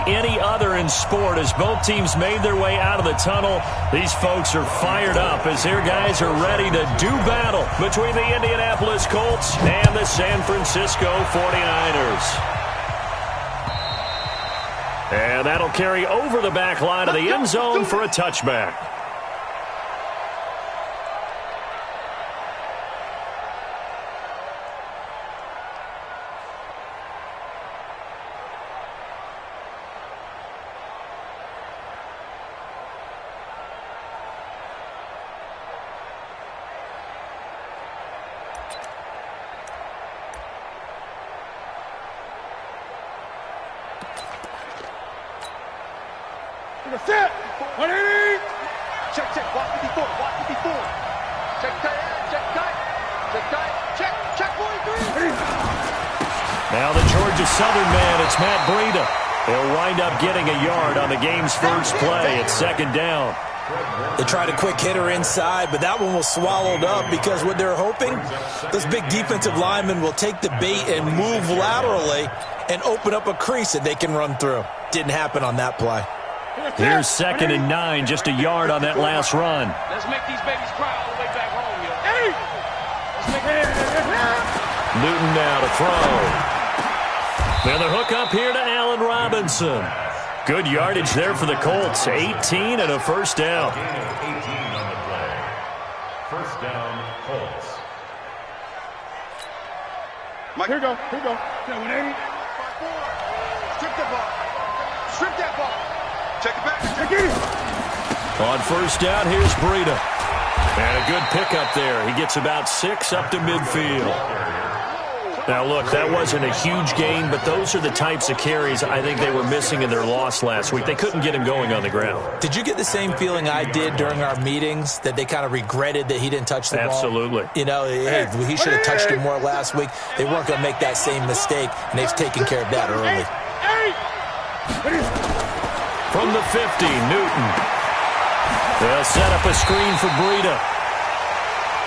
any other in sport. As both teams made their way out of the tunnel, these folks are fired up as their guys are ready to do battle between the Indianapolis Colts and the San Francisco 49ers. And that'll carry over the back line of the end zone for a touchback. Set. 180. Check. Walk 54. Check tight. Check 43. Now the Georgia Southern man, it's Matt Breida. He'll wind up getting a yard on the game's first play. It's second down. They tried a quick hitter inside, but that one was swallowed up because what they're hoping, those big defensive linemen will take the bait and move laterally and open up a crease that they can run through. Didn't happen on that play. Here's 2nd and 9, just a yard on that last run. Let's make these babies cry all the way back home, yo. Newton now to throw. Now the hook up here to Allen Robinson. Good yardage there for the Colts. 18 and a first down. 18 on the play. First down, Colts. Mike, here we go. 180. Strip that ball. Check it back. On first down, here's Breida. And a good pickup there. He gets about 6 up to midfield. Now, look, that wasn't a huge gain, but those are the types of carries I think they were missing in their loss last week. They couldn't get him going on the ground. Did you get the same feeling I did during our meetings, that they kind of regretted that he didn't touch the ball? Absolutely. You know, hey, he should have touched it more last week. They weren't going to make that same mistake, and they've taken care of that early. From the 50, Newton. They'll set up a screen for Breida.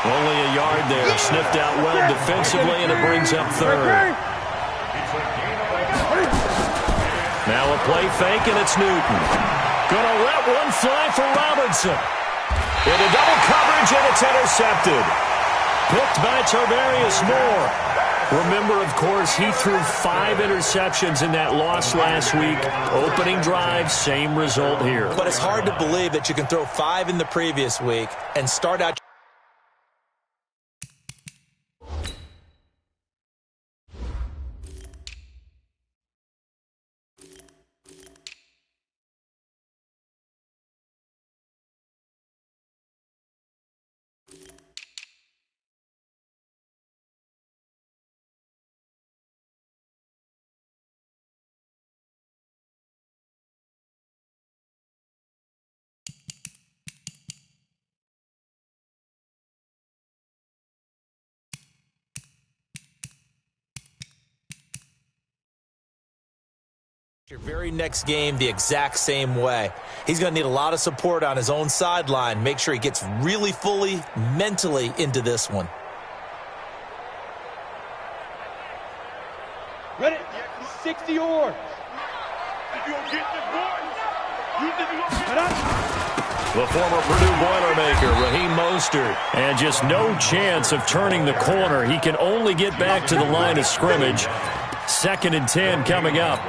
Only a yard there. Sniffed out well defensively, and it brings up third. Now a play fake, and it's Newton. Gonna let one fly for Robinson. Into double coverage, and it's intercepted. Picked by Tarvarius Moore. Remember, of course, he threw 5 interceptions in that loss last week. Opening drive, same result here. But it's hard to believe that you can throw 5 in the previous week and start out. Your very next game the exact same way. He's going to need a lot of support on his own sideline. Make sure he gets really fully mentally into this one. Ready? 60 yards. The former Purdue Boilermaker, Raheem Mostert, and just no chance of turning the corner. He can only get back to the line of scrimmage. 2nd and 10 coming up.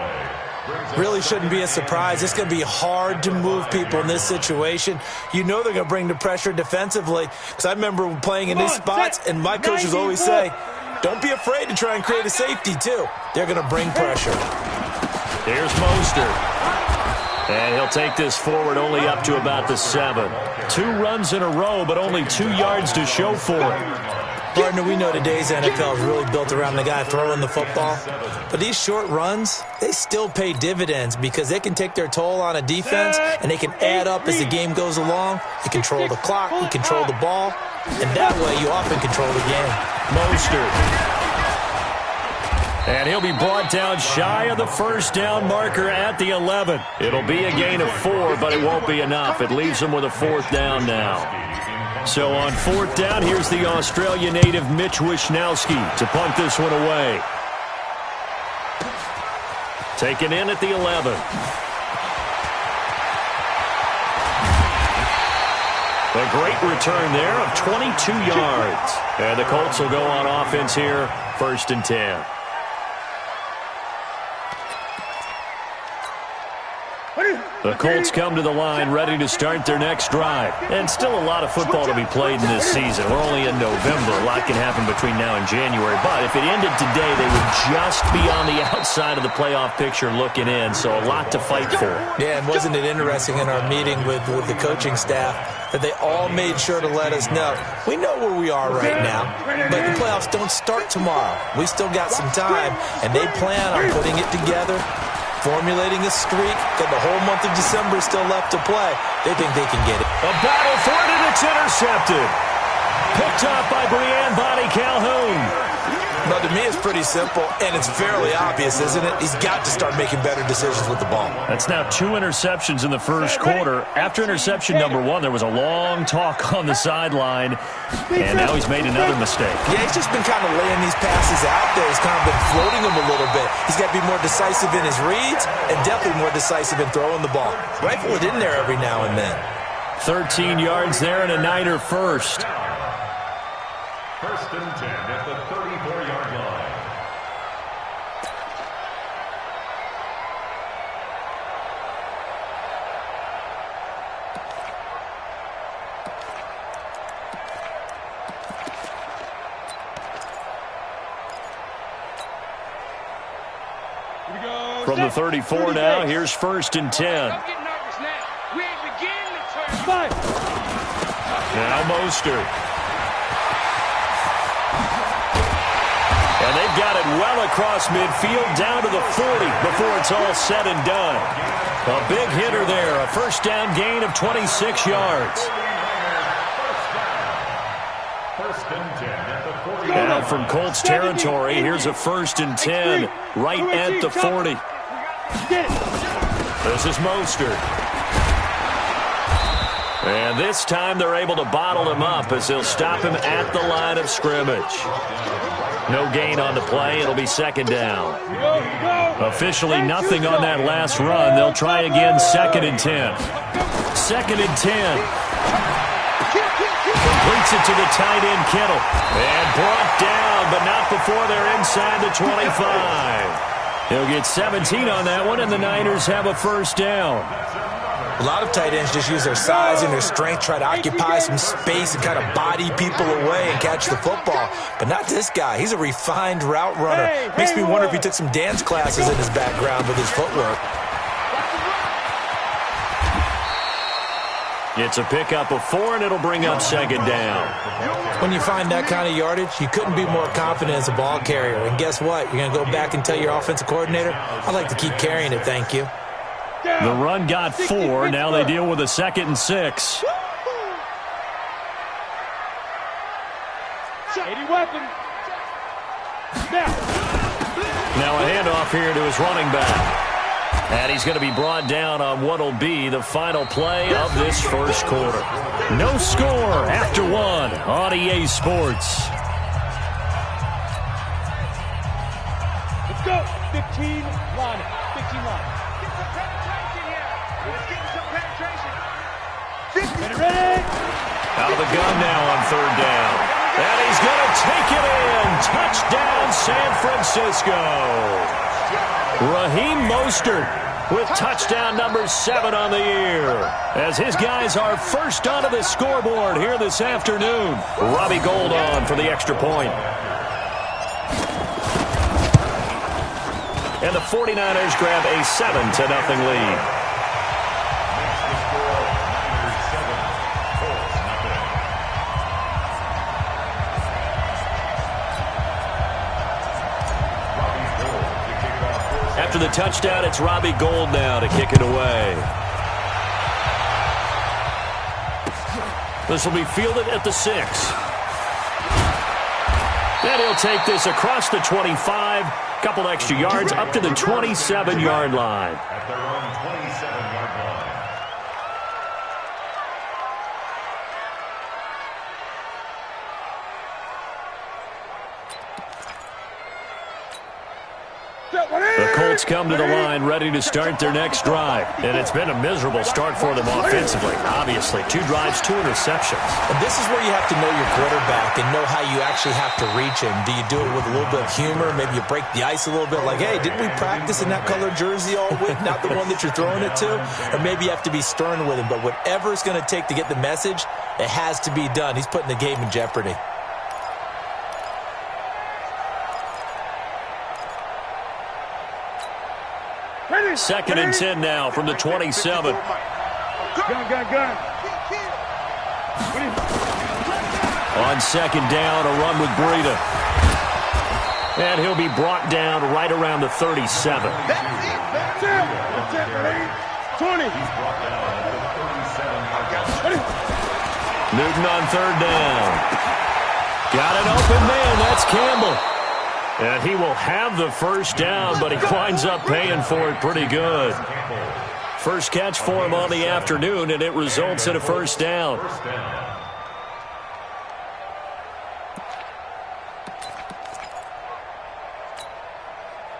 Really shouldn't be a surprise. It's going to be hard to move people in this situation. You know they're going to bring the pressure defensively. Because I remember playing in these spots, and my coaches always say, don't be afraid to try and create a safety, too. They're going to bring pressure. Here's Mostert. And he'll take this forward only up to about the 7. 2 runs in a row, but only 2 yards to show for it. Partner, we know today's NFL is really built around the guy throwing the football. But these short runs, they still pay dividends because they can take their toll on a defense and they can add up as the game goes along. You control the clock, you control the ball, and that way you often control the game. Mostert. And he'll be brought down shy of the first down marker at the 11. It'll be a gain of 4, but it won't be enough. It leaves him with a 4th down now. So on 4th down, here's the Australia native Mitch Wishnowsky to punt this one away. Taken in at the 11. A great return there of 22 yards. And the Colts will go on offense here, 1st and 10. The Colts come to the line ready to start their next drive. And still a lot of football to be played in this season. We're only in November. A lot can happen between now and January. But if it ended today, they would just be on the outside of the playoff picture looking in. So a lot to fight for. Yeah, and wasn't it interesting in our meeting with the coaching staff that they all made sure to let us know, we know where we are right now, but the playoffs don't start tomorrow. We still got some time, and they plan on putting it together, formulating a streak, got the whole month of December still left to play. They think they can get it. A battle for it, and it's intercepted. Picked up by Brianne Bonnie Calhoun. Now, to me, it's pretty simple, and it's fairly obvious, isn't it? He's got to start making better decisions with the ball. That's now 2 interceptions in the first quarter. After interception number 1, there was a long talk on the sideline, and now he's made another mistake. Yeah, he's just been kind of laying these passes out there. He's kind of been floating them a little bit. He's got to be more decisive in his reads and definitely more decisive in throwing the ball. Rifle it in there every now and then. 13 yards there and a Niner first. 1st and 10 at the 34-yard line. From the 34 now, here's 1st and 10. Don't get nervous now. We ain't beginning to turn. Fight. Now Mostert. And they've got it well across midfield down to the 40 before it's all said and done. A big hitter there, a 1st down gain of 26 yards. 1st and 10 at the 40. Now from Colts territory, here's a 1st and 10 right at the 40. This is Mostert. And this time they're able to bottle him up as they'll stop him at the line of scrimmage. No gain on the play. It'll be 2nd down. Officially nothing on that last run. They'll try again 2nd and 10. 2nd and 10. Completes it to the tight end, Kittle. And brought down, but not before they're inside the 25. He'll get 17 on that one, and the Niners have a 1st down. A lot of tight ends just use their size and their strength, try to occupy some space and kind of body people away and catch the football. But not this guy. He's a refined route runner. Makes me wonder if he took some dance classes in his background with his footwork. It's a pickup of 4, and it'll bring up 2nd down. When you find that kind of yardage, you couldn't be more confident as a ball carrier. And guess what? You're going to go back and tell your offensive coordinator, I'd like to keep carrying it, thank you. The run got 4. Now they deal with a 2nd and 6. 80 weapon. Now a handoff here to his running back. And he's going to be brought down on what will be the final play of this first quarter. No score after 1 on EA Sports. Let's go. 15 line. 15 line. Get some penetration here. Let's get some penetration. Ready? Out of the gun now on 3rd down. And he's going to take it in. Touchdown, San Francisco. Raheem Mostert with touchdown number 7 on the year. As his guys are first onto the scoreboard here this afternoon. Robbie Gould on for the extra point. And the 49ers grab a 7-0 lead. After the touchdown, it's Robbie Gould now to kick it away. This will be fielded at the 6. Then he'll take this across the 25, couple extra yards up to the 27-yard line. At their own 27-yard line. The Colts come to the line ready to start their next drive. And it's been a miserable start for them offensively. Obviously, 2 drives, 2 interceptions. And this is where you have to know your quarterback and know how you actually have to reach him. Do you do it with a little bit of humor? Maybe you break the ice a little bit like, hey, didn't we practice in that colored jersey all week? Not the one that you're throwing it to? Or maybe you have to be stern with him. But whatever it's going to take to get the message, it has to be done. He's putting the game in jeopardy. Second and 10 now from the 27. Gun. On second down, a run with Breida. And he'll be brought down right around the 37. That's it, 20. Newton on third down. Got an open man. That's Campbell. And he will have the first down, but he winds up paying for it pretty good. First catch for him on the afternoon, and it results in a first down.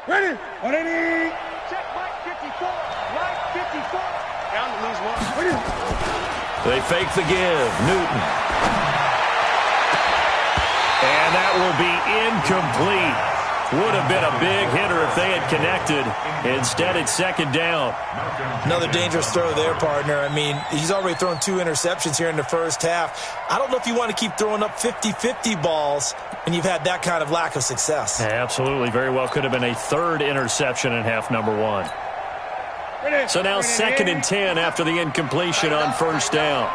Ready. Check Mike 54. Mike 54. Down to lose 1. Ready. They fake the give. Newton. And that will be incomplete. Would have been a big hitter if they had connected. Instead, it's second down. Another dangerous throw there, partner. I mean, he's already thrown 2 interceptions here in the first half. I don't know if you want to keep throwing up 50-50 balls and you've had that kind of lack of success. Absolutely. Very well could have been a 3rd interception in half number 1. So now second and 10 after the incompletion on first down.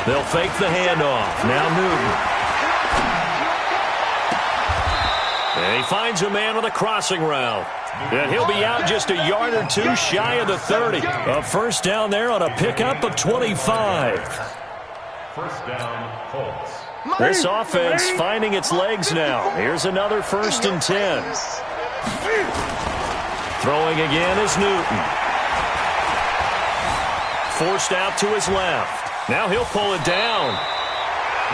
They'll fake the handoff. Now Newton. And he finds a man on the crossing route. And he'll be out just a yard or 2 shy of the 30. A first down there on a pickup of 25. First down, Colts. This offense finding its legs now. Here's another first and 10. Throwing again is Newton. Forced out to his left. Now he'll pull it down.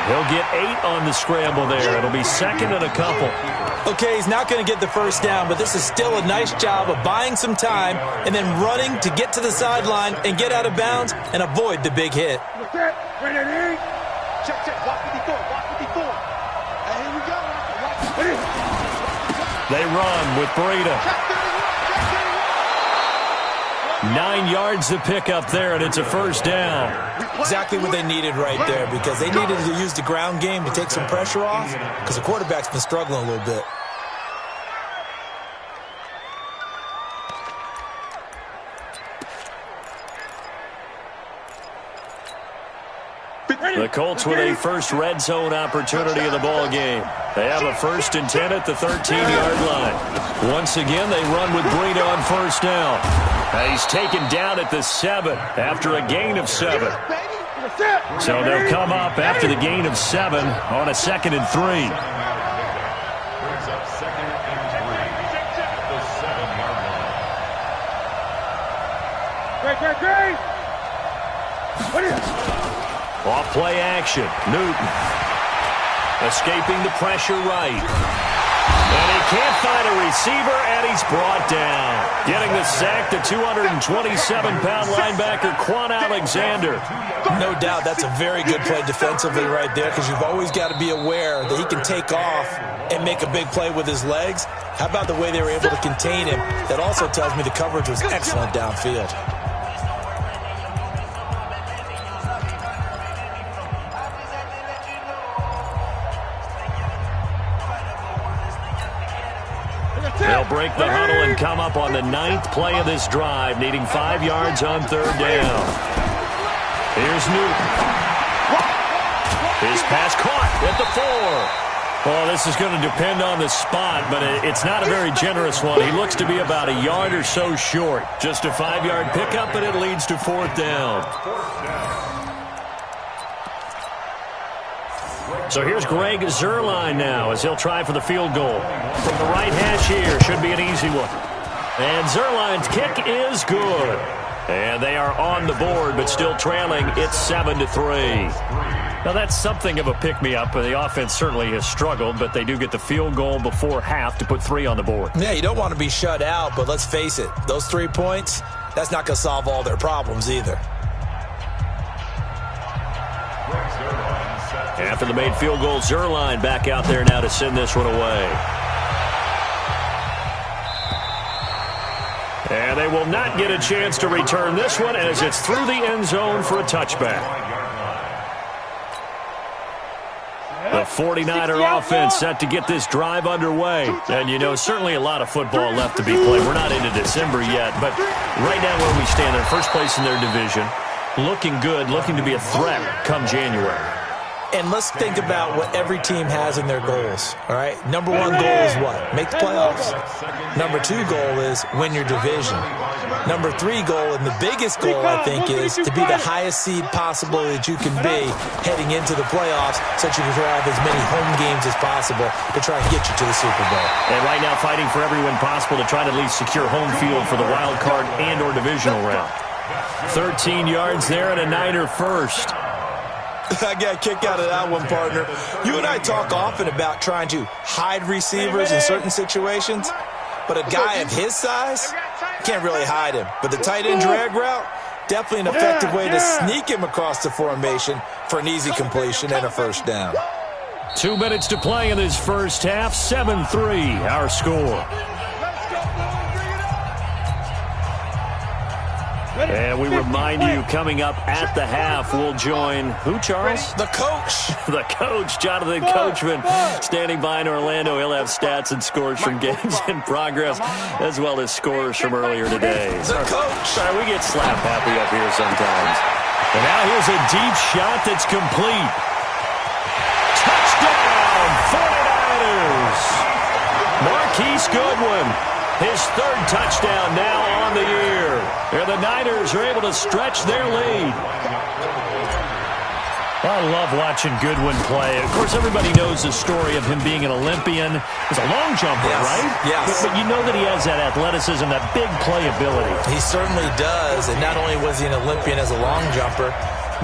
He'll get 8 on the scramble there. It'll be second and a couple. Okay, he's not going to get the first down, but this is still a nice job of buying some time and then running to get to the sideline and get out of bounds and avoid the big hit. Ready. Check. Block 54. And here we go. They run with Breida. 9 yards to pick up there, and it's a first down. Exactly what they needed right there, because they needed to use the ground game to take some pressure off, because the quarterback's been struggling a little bit. The Colts with a first red zone opportunity of the ball game. They have a first and 10 at the 13-yard line. Once again, they run with Breida on first down. He's taken down at the 7 after a gain of 7. So they'll come up after the gain of 7 on a second and 3. Brings up second and 3 at the 7-yard line. Great. Off play action. Newton. Escaping the pressure right. And he can't find a receiver, and he's brought down. Getting the sack, the 227-pound linebacker, Quan Alexander. No doubt that's a very good play defensively right there, because you've always got to be aware that he can take off and make a big play with his legs. How about the way they were able to contain him? That also tells me the coverage was excellent downfield. They'll break the huddle and come up on the 9th play of this drive, needing 5 yards on third down. Here's Newton. His pass caught at the 4. Well, this is going to depend on the spot, but it's not a very generous one. He looks to be about a yard or so short. Just a 5-yard pickup, and it leads to 4th down. So here's Greg Zuerlein now as he'll try for the field goal. From the right hash here, should be an easy one. And Zuerlein's kick is good. And they are on the board, but still trailing. It's 7-3. Now, that's something of a pick-me-up. The offense certainly has struggled, but they do get the field goal before half to put 3 on the board. Yeah, you don't want to be shut out, but let's face it, those 3 points, that's not going to solve all their problems either. After the made field goal, Zerline back out there now to send this one away. And they will not get a chance to return this one as it's through the end zone for a touchback. The 49er offense set to get this drive underway. And, you know, certainly a lot of football left to be played. We're not into December yet, but right now where we stand, they're first place in their division. Looking good, looking to be a threat come January. And let's think about what every team has in their goals, all right? Number 1 goal is what? Make the playoffs. Number 2 goal is win your division. Number 3 goal, and the biggest goal, I think, is to be the highest seed possible that you can be heading into the playoffs so that you can have as many home games as possible to try and get you to the Super Bowl. And right now fighting for every win possible to try to at least secure home field for the wild card and or divisional round. 13 yards there and a Niner first. I got a kick out of that one, partner. You and I talk often about trying to hide receivers in certain situations, but a guy of his size can't really hide him. But the tight end drag route, definitely an effective way to sneak him across the formation for an easy completion and a first down. 2 minutes to play in this first half. 7-3, our score. And we remind you, coming up at the half, we'll join who, Charles? The coach. The coach, Jonathan Coachman, standing by in Orlando. He'll have stats and scores from games in progress, as well as scores from earlier today. The coach. Sorry, we get slap happy up here sometimes. And now here's a deep shot that's complete. Touchdown, 49ers. Marquise Goodwin. His 3rd touchdown now on the year. And the Niners are able to stretch their lead. I love watching Goodwin play. Of course, everybody knows the story of him being an Olympian. He's a long jumper, right? Yes. But you know that he has that athleticism, that big playability. He certainly does. And not only was he an Olympian as a long jumper,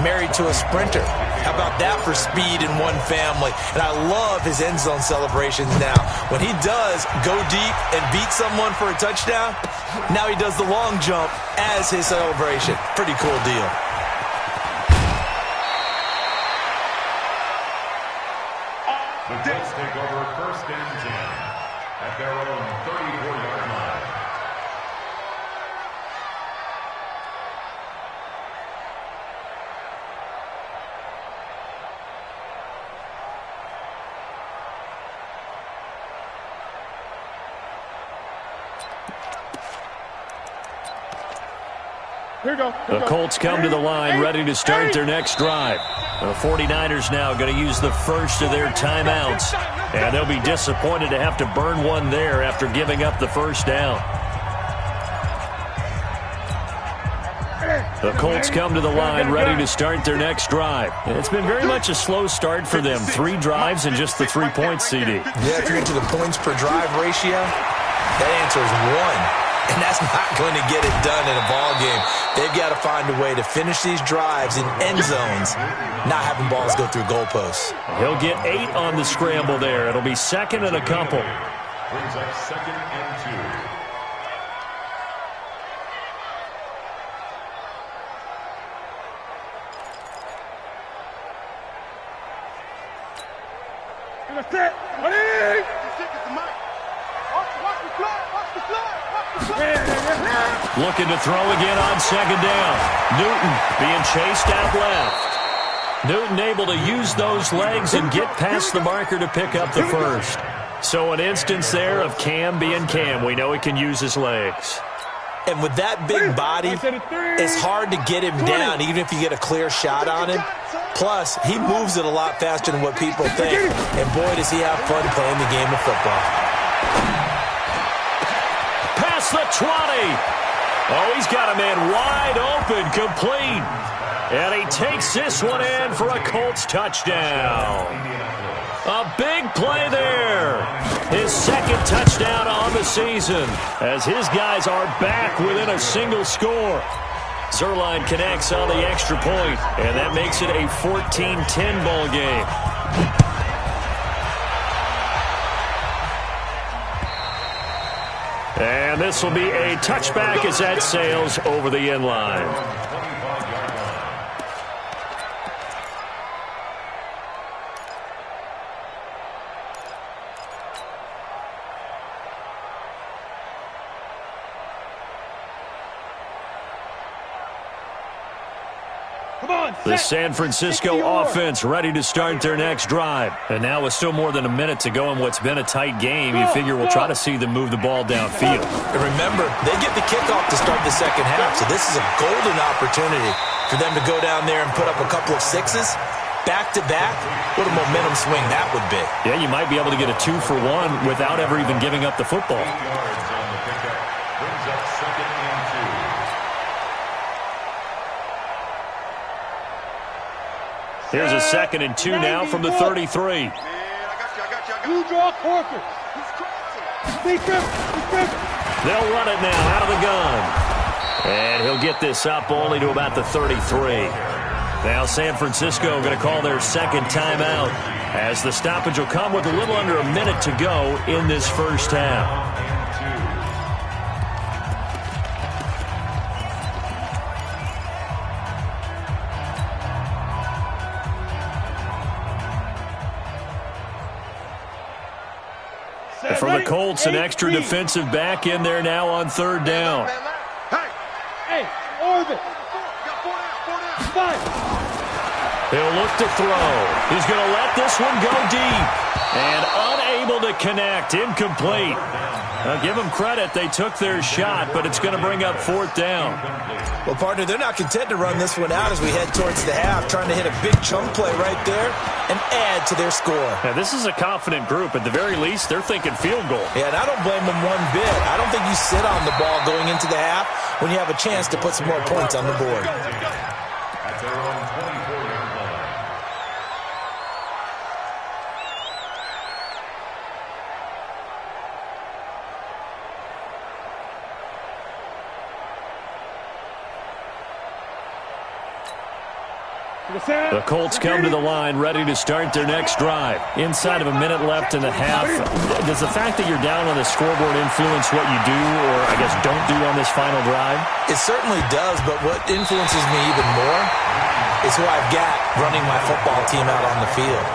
married to a sprinter. How about that for speed in one family? And I love his end zone celebrations now. When he does go deep and beat someone for a touchdown, now he does the long jump as his celebration. Pretty cool deal. The Jets take over 1st and 10 at their own 34-yard line. The Colts come to the line ready to start their next drive. The 49ers now going to use the first of their timeouts. And they'll be disappointed to have to burn one there after giving up the first down. The Colts come to the line ready to start their next drive. It's been very much a slow start for them. 3 drives and just the 3 points, CD. Yeah, if you're into the points per drive ratio, that answer is 1. And that's not going to get it done in a ball game. They've got to find a way to finish these drives in end zones, not having balls go through goalposts. He'll get 8 on the scramble there. It'll be 2nd and a couple. Brings up 2nd and 2. Looking to throw again on 2nd down. Newton being chased out left. Newton able to use those legs and get past the marker to pick up the first. So an instance there of Cam being Cam. We know he can use his legs. And with that big body, it's hard to get him down, even if you get a clear shot on him. Plus, he moves it a lot faster than what people think. And boy, does he have fun playing the game of football. Past the 20. Oh, he's got a man wide open, complete. And he takes this one in for a Colts touchdown. A big play there. His 2nd touchdown on the season as his guys are back within a single score. Zerline connects on the extra point, and that makes it a 14-10 ball game. And this will be a touchback as that sails over the end line. The San Francisco offense ready to start their next drive. And now with still more than a minute to go in what's been a tight game, you figure we'll try to see them move the ball downfield. And remember, they get the kickoff to start the second half, so this is a golden opportunity for them to go down there and put up a couple of sixes. Back-to-back, what a momentum swing that would be. Yeah, you might be able to get a 2-for-1 without ever even giving up the football. 8 yards on the pickup. Brings up 2nd and 2. Here's a 2nd and 2 now from the 33. Man, I got you. You draw Corker. They'll run it now out of the gun. And he'll get this up only to about the 33. Now San Francisco going to call their second timeout as the stoppage will come with a little under a minute to go in this first half. And for the Colts, an extra defensive back in there now on 3rd down. Hey, Orbit. He'll look to throw. He's going to let this one go deep. And unable to connect. Incomplete. Now, give them credit. They took their shot, but it's going to bring up 4th down. Well, partner, they're not content to run this one out as we head towards the half, trying to hit a big chunk play right there and add to their score. Now, this is a confident group. At the very least, they're thinking field goal. Yeah, and I don't blame them one bit. I don't think you sit on the ball going into the half when you have a chance to put some more points on the board. At their own 24-yard line. The Colts come to the line ready to start their next drive. Inside of a minute left in the half. Does the fact that you're down on the scoreboard influence what you do or, I guess, don't do on this final drive? It certainly does, but what influences me even more is who I've got running my football team out on the field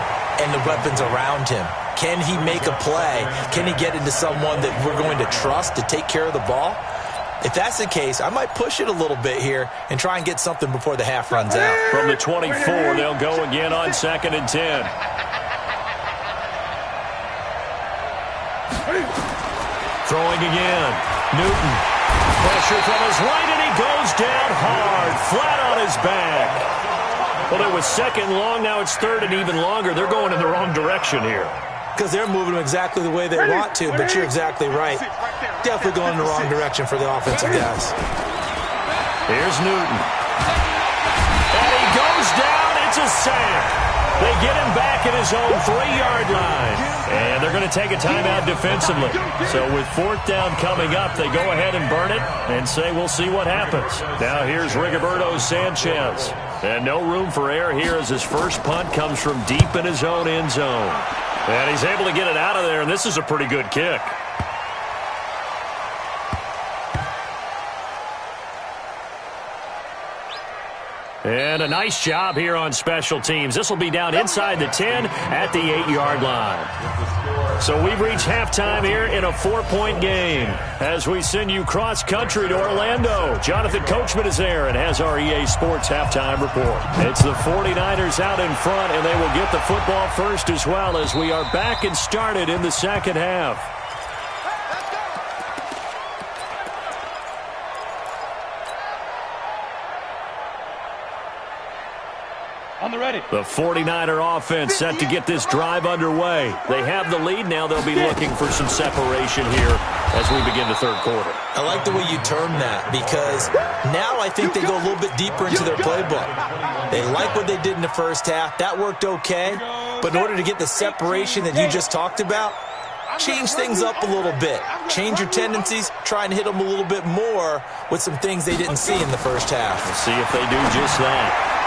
and the weapons around him. Can he make a play? Can he get into someone that we're going to trust to take care of the ball? If that's the case, I might push it a little bit here and try and get something before the half runs out. From the 24, they'll go again on 2nd and 10. Throwing again. Newton. Pressure from his right, and he goes down hard, flat on his back. Well, it was 2nd long, now it's 3rd and even longer. They're going in the wrong direction here. Because they're moving exactly the way they want to, but you're exactly right. Definitely going in the wrong direction for the offensive guys. Here's Newton. And he goes down. It's a sack. They get him back at his own 3-yard line. And they're going to take a timeout defensively. So with 4th down coming up, they go ahead and burn it and say we'll see what happens. Now here's Rigoberto Sanchez. And no room for error here as his first punt comes from deep in his own end zone. And he's able to get it out of there, and this is a pretty good kick. And a nice job here on special teams. This will be down inside the 10 at the 8-yard line. So we've reached halftime here in a 4-point game as we send you cross-country to Orlando. Jonathan Coachman is there and has our EA Sports halftime report. It's the 49ers out in front, and they will get the football first as well as we are back and started in the second half. On the ready. The 49er offense set to get this drive underway. They have the lead. Now they'll be looking for some separation here as we begin the 3rd quarter. I like the way you term that because now I think they go a little bit deeper into their playbook. They like what they did in the first half. That worked okay. But in order to get the separation that you just talked about, change things up a little bit. Change your tendencies, try and hit them a little bit more with some things they didn't see in the first half. Let's see if they do just that.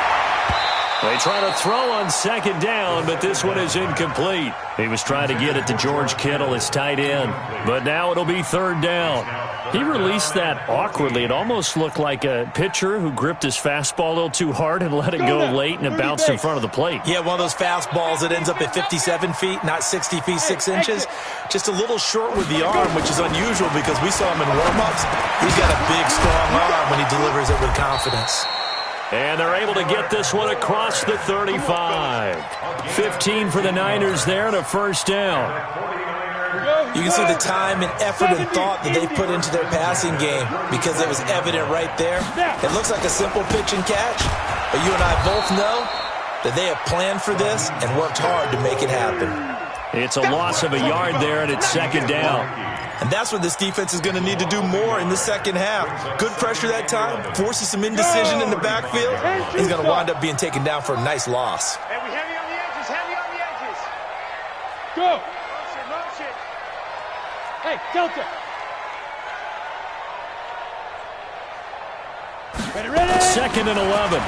They try to throw on second down, but this one is incomplete. He was trying to get it to George Kittle, his tight end, but now it'll be third down. He released that awkwardly. It almost looked like a pitcher who gripped his fastball a little too hard and let it go late, and it bounced in front of the plate. Yeah, one of those fastballs that ends up at 57 feet, not 60 feet, 6 inches. Just a little short with the arm, which is unusual because we saw him in warm-ups. He's got a big, strong arm when he delivers it with confidence. And they're able to get this one across the 35. 15 for the Niners there and a first down. You can see the time and effort and thought that they put into their passing game because it was evident right there. It looks like a simple pitch and catch, but you and I both know that they have planned for this and worked hard to make it happen. It's a loss of a yard there, and it's second down. And that's what this defense is going to need to do more in the second half. Good pressure that time, forces some indecision in the backfield. He's going to wind up being taken down for a nice loss. And we heavy on the edges, heavy on the edges. Go. Motion. Hey, Delta. Ready. Second and 11.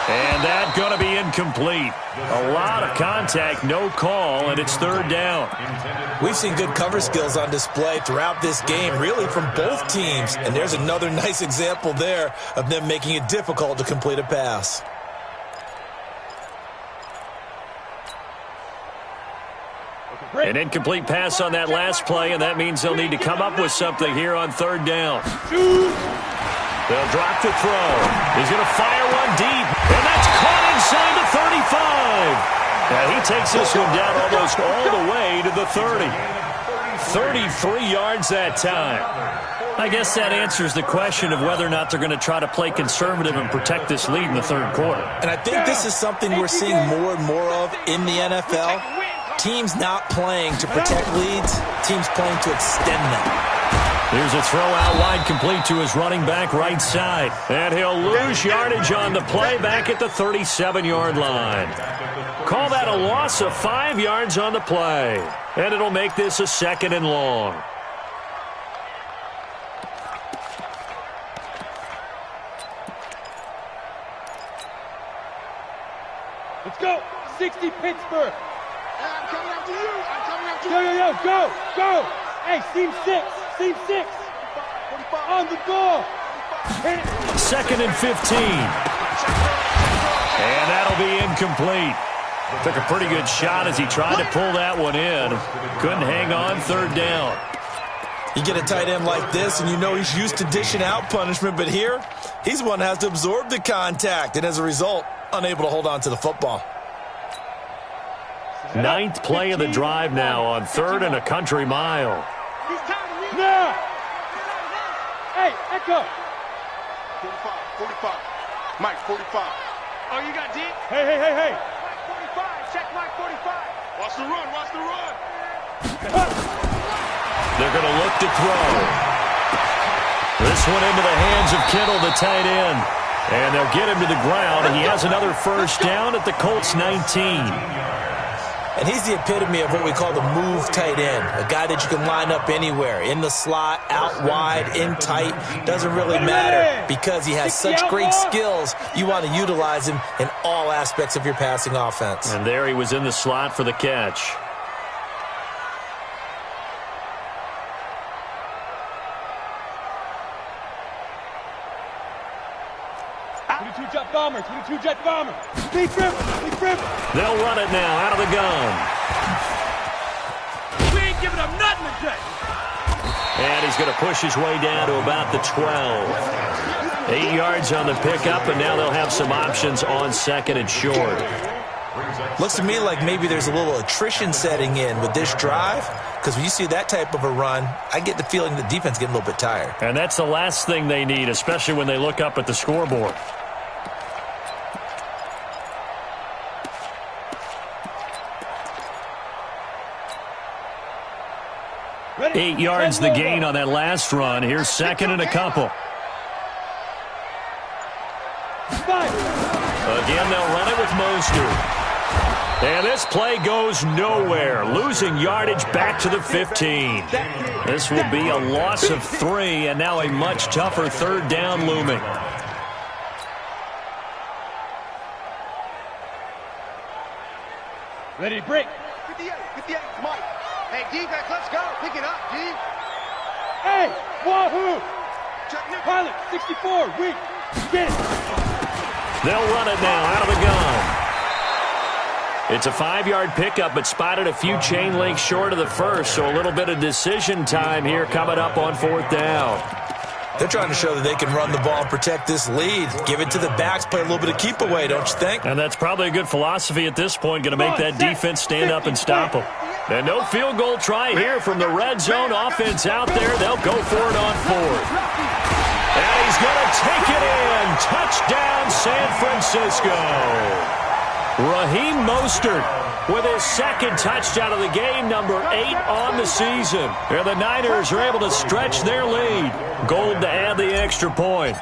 And that's going to be incomplete. A lot of contact, no call, and it's third down. We've seen good cover skills on display throughout this game, really from both teams. And there's another nice example there of them making it difficult to complete a pass. An incomplete pass on that last play, and that means they'll need to come up with something here on third down. They'll drop the throw. He's going to fire one deep, and that's caught inside the 35. Now he takes this one down almost all the way to the 30. 33 yards that time. I guess that answers the question of whether or not they're going to try to play conservative and protect this lead in the third quarter. And I think this is something we're seeing more and more of in the NFL. Teams not playing to protect leads, teams playing to extend them. Here's a throw out wide complete to his running back right side. And he'll lose yardage on the play back at the 37-yard line. Call that a loss of 5 yards on the play. And it'll make this a second and long. Let's go. 60 Pittsburgh. I'm coming after you. I'm coming after you. Go. Hey, seam 6. Seam 6. On the ball. Second and 15. And that'll be incomplete. Took a pretty good shot as he tried to pull that one in. Couldn't hang on, third down. You get a tight end like this, and you know he's used to dishing out punishment, but here, he's the one that has to absorb the contact, and as a result, unable to hold on to the football. Ninth play of the drive now on third and a country mile. Now. Hey, Echo. 45. Mike, 45. Oh, you got deep? Hey. Mike 45. Check Mike 45. Watch the run. They're going to look to throw. This one into the hands of Kittle, the tight end. And they'll get him to the ground, and he has another first down at the Colts 19. And he's the epitome of what we call the move tight end, a guy that you can line up anywhere, in the slot, out wide, in tight, doesn't really matter because he has such great skills. You want to utilize him in all aspects of your passing offense. And there he was in the slot for the catch. Two jet bomber. Big river. They'll run it now out of the gun. We ain't giving up nothing today. And he's going to push his way down to about the 12. 8 yards on the pickup, and now they'll have some options on second and short. Looks to me like maybe there's a little attrition setting in with this drive, because when you see that type of a run, I get the feeling the defense getting a little bit tired. And that's the last thing they need, especially when they look up at the scoreboard. Ready? 8 yards the gain on that last run. Here's second and a couple. Again, they'll run it with Mostert. And this play goes nowhere, losing yardage back to the 15. This will be a loss of 3, and now a much tougher third down looming. Ready to break. 58, Mike. Hey, defense, let's go. Pick it up, D. Hey, wahoo! Pilot, 64, weak. Get it. They'll run it now out of the gun. It's a 5-yard pickup, but spotted a few chain links short of the first, so a little bit of decision time here coming up on 4th down. They're trying to show that they can run the ball and protect this lead. Give it to the backs, play a little bit of keep away, don't you think? And that's probably a good philosophy at this point, going to make that defense stand up and stop them. And no field goal try here from the red zone offense out there. They'll go for it on 4th. And he's going to take it in. Touchdown, San Francisco. Raheem Mostert with his second touchdown of the game, number 8 on the season. And the Niners are able to stretch their lead. Gold to add the extra point.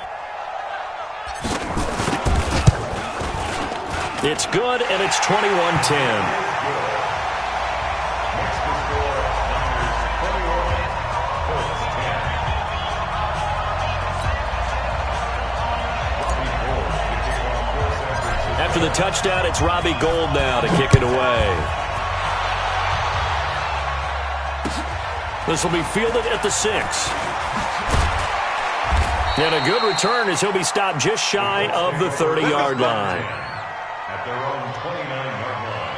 It's good, and it's 21-10. After the touchdown, it's Robbie Gould now to kick it away. This will be fielded at the 6. And a good return as he'll be stopped just shy of the 30-yard line. At their own 29-yard line.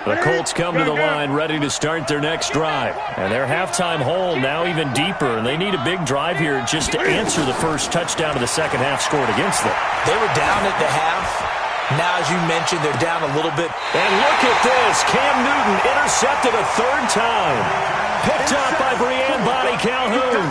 The Colts come to the line ready to start their next drive. And their halftime hole now even deeper. And they need a big drive here just to answer the first touchdown of the second half scored against them. They were down at the half. Now, as you mentioned, they're down a little bit. And look at this. Cam Newton intercepted a 3rd time. Picked up by Breanne Bonnie Calhoun.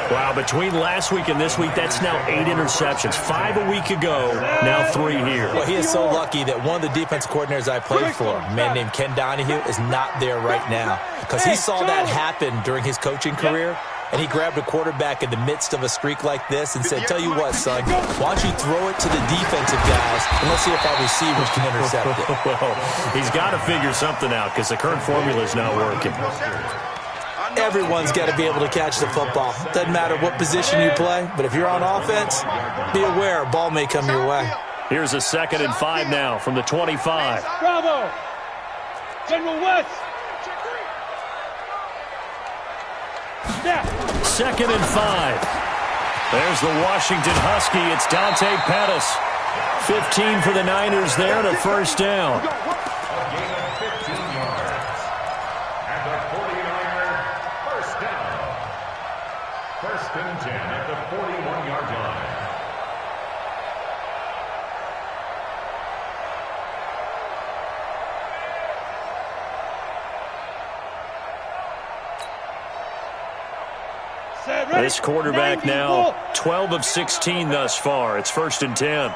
Wow, between last week and this week, that's now 8 interceptions. 5 a week ago, now 3 here. Well, he is so lucky that one of the defense coordinators I played for, a man named Ken Donahue, is not there right now. Because he saw that happen during his coaching career, and he grabbed a quarterback in the midst of a streak like this and said, tell you what, son, why don't you throw it to the defensive guys, and let's see if our receivers can intercept it. Well, he's got to figure something out because the current formula is not working. Everyone's got to be able to catch the football. Doesn't matter what position you play, but if you're on offense, be aware a ball may come your way. Here's a 2nd and 5 now from the 25. Bravo! General West! Snap! 2nd and 5. There's the Washington Husky. It's Dante Pettis. 15 for the Niners there to 1st down. At the 41-yard line. This quarterback now 12 of 16 thus far. It's 1st and 10.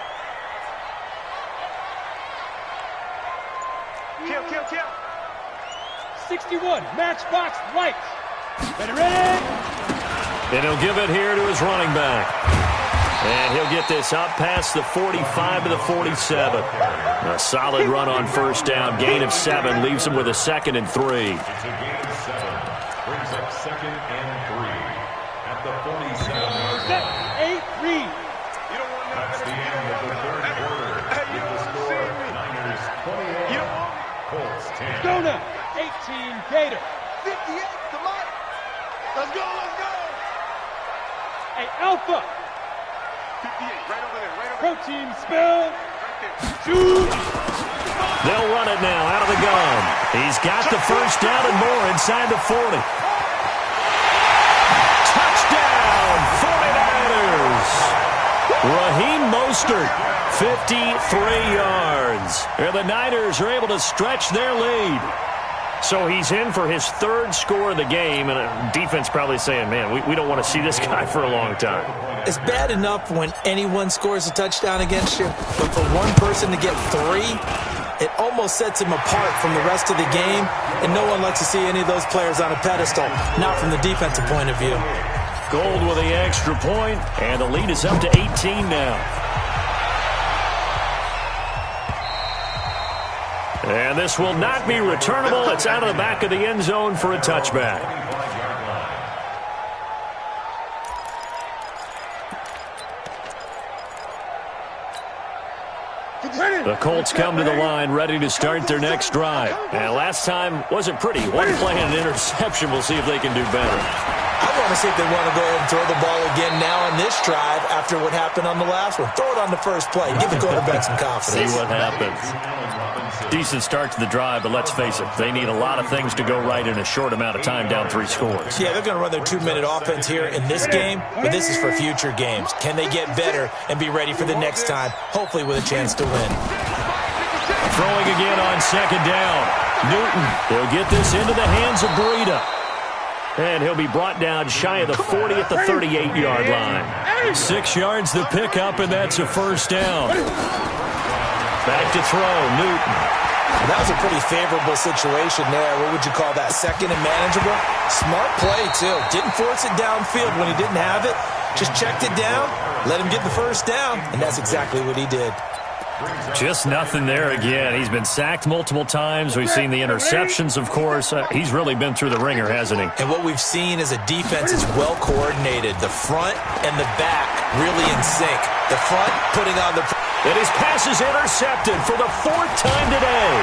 Kill. 61, matchbox right. Ready? And he'll give it here to his running back. And he'll get this up past the 45 to the 47. A solid run on 1st down. Gain of 7 leaves him with a 2nd and 3. It's a gain of 7. Brings up 2nd and 3. At the 47-yard line. 8-3. That's the end of the 3rd quarter. With the score, Niners 21, Colts 10. Go now. 18 Gator. 58 to Mike. Let's go. Hey, Alpha. 58, right over there. Protein spill. Right there. Shoot. They'll run it now out of the gun. He's got the 1st down and more inside the 40. Touchdown, 49ers. Raheem Mostert, 53 yards. And the Niners are able to stretch their lead. So he's in for his 3rd score of the game, and a defense probably saying, man, we don't want to see this guy for a long time. It's bad enough when anyone scores a touchdown against you, but for one person to get 3, It almost sets him apart from the rest of the game, and no one likes to see any of those players on a pedestal, not from the defensive point of view. Gold with the extra point, and the lead is up to 18 now. And this will not be returnable. It's out of the back of the end zone for a touchback. The Colts come to the line, ready to start their next drive. And last time wasn't pretty. One play and an interception. We'll see if they can do better. I want to see if they want to go ahead and throw the ball again now on this drive after what happened on the last one. Throw it on the first play. Give the quarterback some confidence. See what happens. Decent start to the drive, but let's face it, they need a lot of things to go right in a short amount of time, down 3 scores. Yeah, they're going to run their 2-minute offense here in this game, but this is for future games. Can they get better and be ready for the next time, hopefully with a chance to win? Throwing again on second down. Newton, he'll get this into the hands of Breida. And he'll be brought down shy of the 40 at the 38-yard line. 6 yards the pickup, and that's a first down. Back to throw, Newton. That was a pretty favorable situation there. What would you call that? Second and manageable? Smart play, too. Didn't force it downfield when he didn't have it. Just checked it down, let him get the first down, and that's exactly what he did. Just nothing there again. He's been sacked multiple times. We've seen the interceptions, of course. He's really been through the ringer, hasn't he? And what we've seen is a defense is well coordinated. The front and the back really in sync. The front putting on the... And his pass is intercepted for the 4th time today.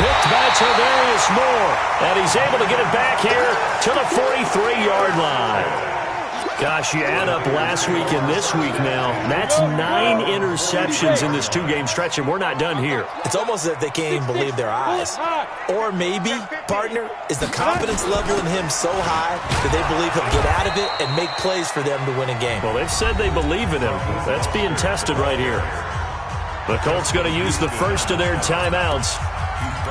Picked by Tavarius Moore. And he's able to get it back here to the 43-yard line. Gosh, you add up last week and this week now. That's 9 interceptions in this 2-game stretch, and we're not done here. It's almost as if they can't even believe their eyes. Or maybe, partner, is the confidence level in him so high that they believe he'll get out of it and make plays for them to win a game. Well, they've said they believe in him. That's being tested right here. The Colts going to use the first of their timeouts.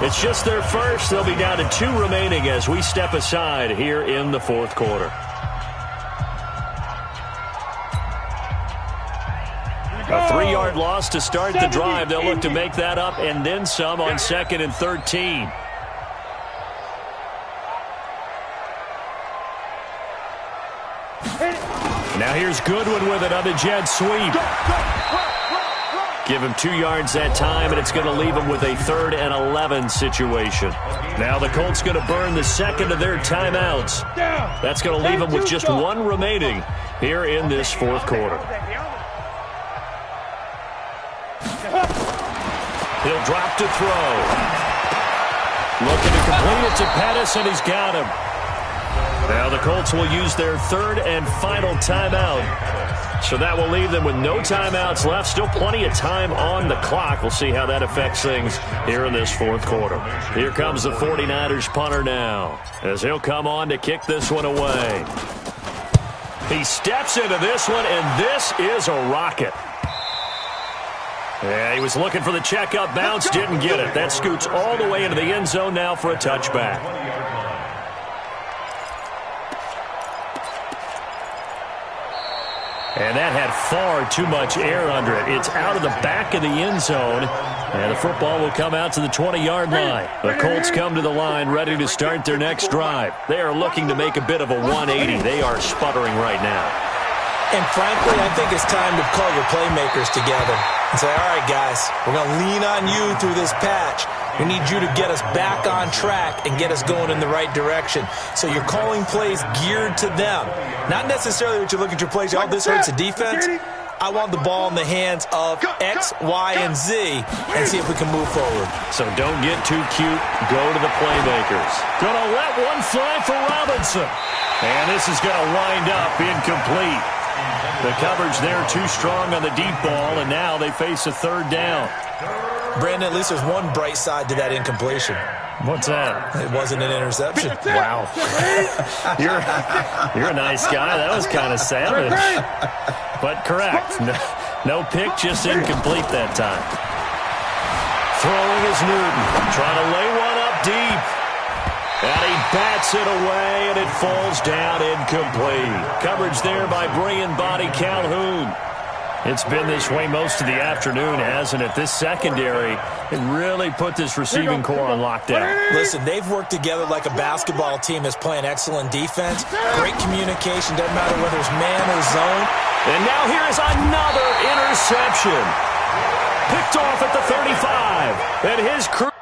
It's just their first. They'll be down to 2 remaining as we step aside here in the 4th quarter. A 3-yard loss to start the drive. They'll look to make that up and then some on 2nd and 13. Now here's Goodwin with it on the jet sweep. Give him 2 yards that time, and it's going to leave him with a 3rd and 11 situation. Now the Colts going to burn the second of their timeouts. That's going to leave them with just 1 remaining here in this 4th quarter. He'll drop to throw. Looking to complete it to Pettis, and he's got him. Now the Colts will use their 3rd and final timeout. So that will leave them with no timeouts left. Still plenty of time on the clock. We'll see how that affects things here in this 4th quarter. Here comes the 49ers punter now, as he'll come on to kick this one away. He steps into this one, and this is a rocket. Yeah, he was looking for the check-up bounce, didn't get it. That scoots all the way into the end zone now for a touchback. And that had far too much air under it. It's out of the back of the end zone, and the football will come out to the 20-yard line. The Colts come to the line ready to start their next drive. They are looking to make a bit of a 180. They are sputtering right now. And frankly, I think it's time to call your playmakers together and say, all right, guys, we're going to lean on you through this patch. We need you to get us back on track and get us going in the right direction. So you're calling plays geared to them. Not necessarily what you look at your plays, oh, this hurts the defense. I want the ball in the hands of X, Y, and Z and see if we can move forward. So don't get too cute. Go to the playmakers. Going to let one fly for Robinson. And this is going to wind up incomplete. The coverage there too strong on the deep ball, and now they face a 3rd down. Brandon, at least there's one bright side to that incompletion. What's that? It wasn't an interception. Wow. You're a nice guy. That was kind of savage. But correct. No pick, just incomplete that time. Throwing is Newton. Trying to lay one up deep. And he bats it away, and it falls down incomplete. Coverage there by bringing body Calhoun. It's been this way most of the afternoon, hasn't it? This secondary, it really put this receiving core on lockdown. Listen, they've worked together like a basketball team that's playing excellent defense. Great communication, doesn't matter whether it's man or zone. And now here is another interception. Picked off at the 35. And his crew...